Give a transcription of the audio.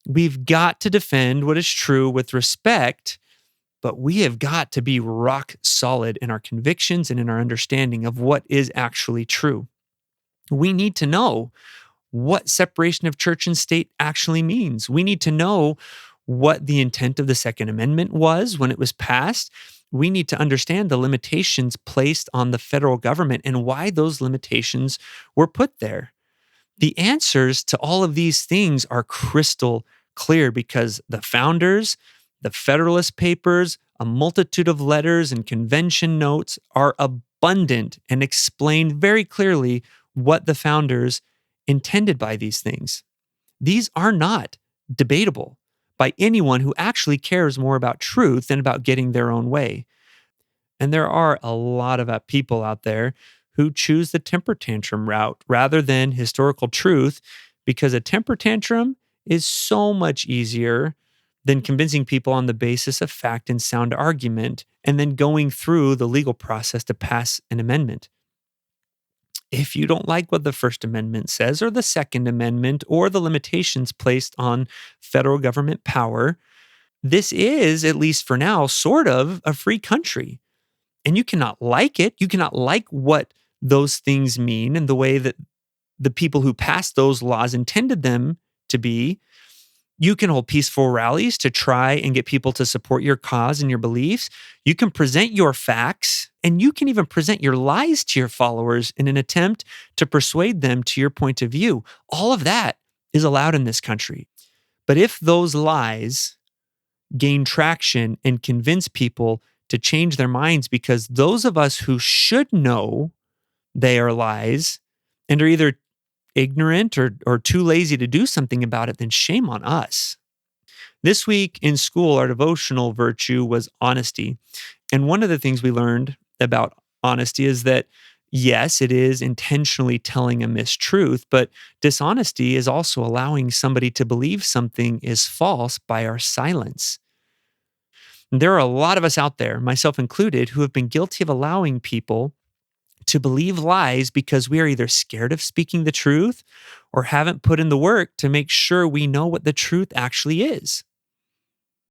We've got to defend what is true with respect, but we have got to be rock solid in our convictions and in our understanding of what is actually true. We need to know what separation of church and state actually means. We need to know what the intent of the Second Amendment was when it was passed. We need to understand the limitations placed on the federal government and why those limitations were put there. The answers to all of these things are crystal clear because the founders, the Federalist Papers, a multitude of letters and convention notes are abundant and explain very clearly what the founders intended by these things. These are not debatable by anyone who actually cares more about truth than about getting their own way. And there are a lot of people out there who choose the temper tantrum route rather than historical truth because a temper tantrum is so much easier than convincing people on the basis of fact and sound argument and then going through the legal process to pass an amendment. If you don't like what the First Amendment says or the Second Amendment or the limitations placed on federal government power, this is, at least for now, sort of a free country. And you cannot like it. You cannot like what those things mean and the way that the people who passed those laws intended them to be. You can hold peaceful rallies to try and get people to support your cause and your beliefs. You can present your facts, and you can even present your lies to your followers in an attempt to persuade them to your point of view. All of that is allowed in this country. But if those lies gain traction and convince people to change their minds because those of us who should know they are lies and are either ignorant or too lazy to do something about it, then shame on us. This week in school, our devotional virtue was honesty. And one of the things we learned about honesty is that, yes, it is intentionally telling a mistruth, but dishonesty is also allowing somebody to believe something is false by our silence. There are a lot of us out there, myself included, who have been guilty of allowing people to believe lies because we are either scared of speaking the truth or haven't put in the work to make sure we know what the truth actually is.